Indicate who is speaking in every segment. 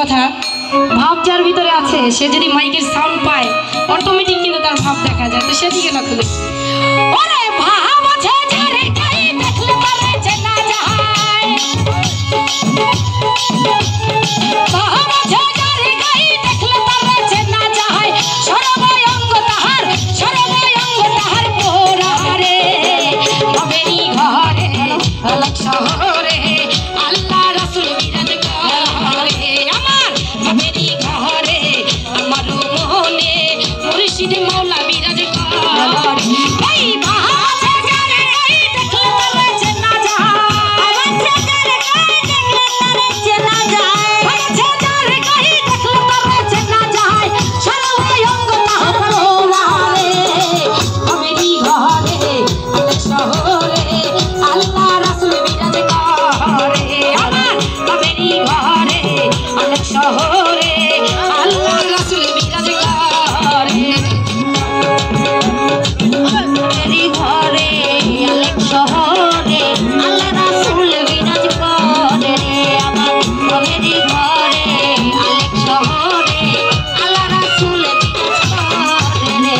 Speaker 1: কথা, ভাব যার ভিতরে আছে সে যদি মাইকের সাউন্ড পায় অটোমেটিক কিন্তু তার ভাব দেখা যায়। তো সেদিকে লক্ষ্য করি। ওরে ভাব আছে যার গায়ে দেখলে তারে চেনা যায়, ভাব আছে যার গায়ে দেখলে তারে চেনা যায়, সর্বয় অঙ্গ তাহার পোড়ারে, ভাবেরই ঘরে আলোক শহরে আল্লাহ রাসূল বিরাজ করে, আমার ভাবেরই ঘরে আমার মনে মুর্শিদ মাওলা বিরাজ করে। এই ভাব আছে যার গায়ে দেখলে তারে চেনা যায়, ভাব আছে যার গায়ে দেখলে তারে চেনা যায়, ভাব আছে যার গায়ে দেখলে তারে চেনা যায়, সর্বয় অঙ্গ তাহার পোড়ারে, ভাবেরই ঘরে আলোক শহরে আল্লাহ রাসূল বিরাজ করে, আমার ভাবেরই ঘরে আলোক শহরে আল্লাহ রাসূল বিরাজ করে, ভাবেরই ঘরে আলোক শহরে আল্লাহ রাসূল বিরাজ করে, আমার ভাবেরই ঘরে আলোক শহরে আল্লাহ রাসূল বিরাজ করে।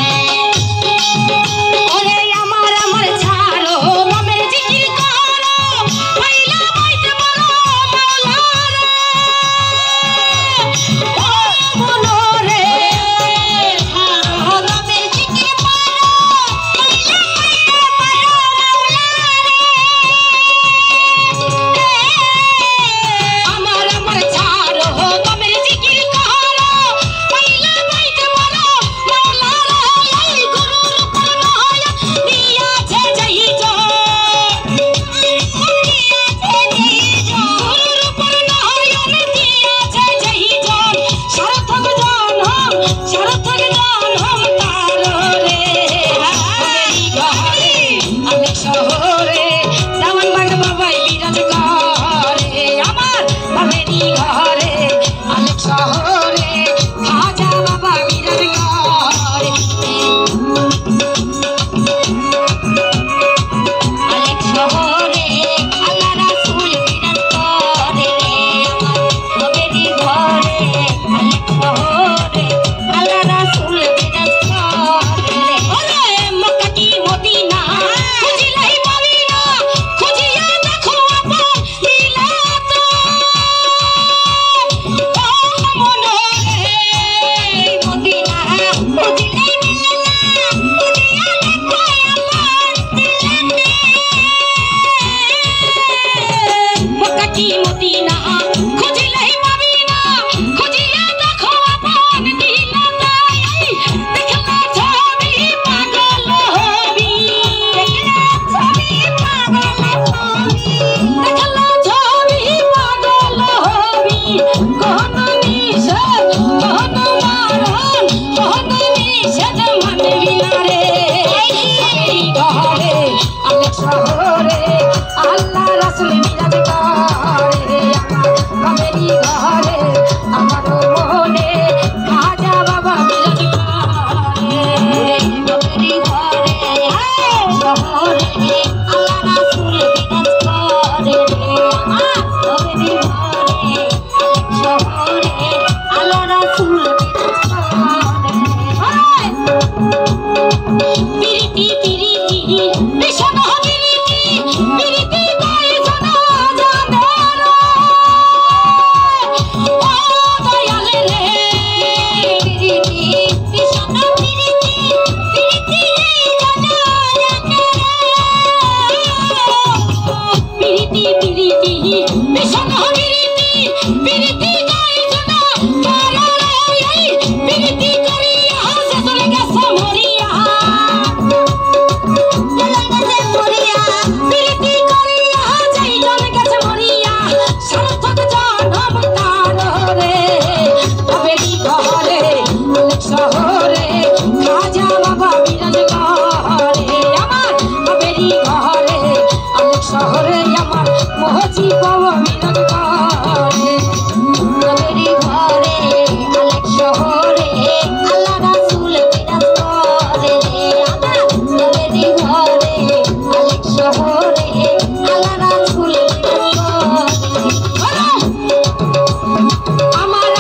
Speaker 1: ওরে আমার ছাড়ো নামের জিকির করো, পয়লা বাইতে বলো মাওলানা, ও মনোরে ছাড়ো নামের জিকির করো, পয়লা বাইতে বলো মাওলানা, আমার ছাড়ো নামের জিকির করো, পয়লা বাইতে বলো মাওলানা, এই গুরুর উপর নয় দিয়াছে জয় জয়, দিয়াছে জয় জয়, গুরুর উপর নয় দিয়াছে জয় জয়, সার্থক জনম তার রে, ভাবেরই ঘরে আলোক শহরে দেওয়ান বাগ বাবাই বিরাজ করে, আমার ভাবেরই ঘরে আলোক শহরে খাজা বাবা বিরাজ করে, আলোক শহরে আল্লাহ রাসূল বিরাজ করে, ভাবেরই ঘরে আলোক শহরে আল্লাহ রাসূল বিরাজ করে। ওরে মক্কা কি মদিনা খুঁজিলাই পাবি না, খুঁজিয়া দেখো আপন দিলা তো, ও মনোরে মদিনা খুঁজিলাই মিলে না, খুঁজিয়া দেখো আপন দিলা মক্কা কি মদিনা খুঁজিলাই পাবি না, খুঁজিয়া দেখো আপন দিলা তাই, দেখলা ছবি পাগল হবি, দেখলা ছবি পাগল হবি, দেখলা ছবি পাগল হবি, কোন নিষেধ কোন মারণ কোন নিষেধ মানবি না রে, ভাবেরই ঘরে আলোক শহরে আল্লাহ রাসূল বিরাজ করে, ভাবেরই ঘরে আমার মনে খাজা বাবা বিরাজ করে, ভাবেরই ঘরে শহরে আল্লাহ রাসূল বিরাজ করে, আমার ভাবেরই ঘরে শহরে আল্লাহ রাসূল বিরাজ করে। পিরিতি পিরিতি বিষণ পিরিতি, পিরিতি গায়ে জানা জানে রে, ও দয়াল রে, পিরিতি বিষণ পিরিতি, পিরিতি গায়ে জানা জানে রে, পিরিতি পিরিতি বিষণ পিরিতি, পিরিতি গায়ে জানা জানে রে, পিরিতি করিয়া শেষে গেছে মরিয়া, পিরিতি করিয়া যাইজন গেছে মরিয়া, সার্থক জনম তার রে, ভাবেরই ঘরে আলোক শহরে খাজা বাবা বিরাজ করে, আমার ভাবেরই ঘরে আলোক শহরে আমার মহজি বাবা বিরাজ করে, ভাবেরই ঘরে আলোক শহরে আল্লাহ রাসূল বিরাজ করে, আমার ভাবেরই ঘরে আলোক শহরে আল্লাহ রাসূল বিরাজ করে। আমার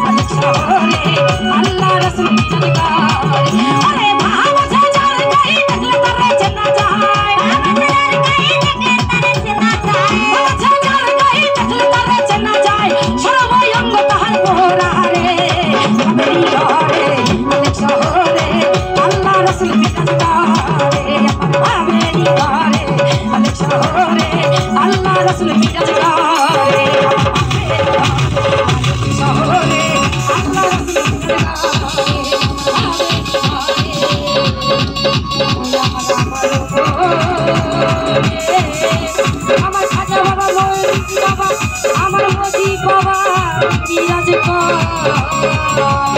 Speaker 1: অনেক শহরে আল্লাহ রাসূল বিরাজ করে। আরে ভালোবাসা যার গায়ে থাকলে তারে চেনা যায়, ভালোবাসা যার গায়ে থাকলে তারে চেনা যায়, সর্বঙ্গ তাহার পোহরা রে। ভাবেরি ঘরে অনেক শহরে আল্লাহ রাসূল বিরাজ করে। আমার ভাবেরি ঘরে অনেক শহরে আল্লাহ রাসূল বিরাজ করে। আমার খাজা বাবা মৌলভী বাবা আমার মজি বাবা বিরাজ করে।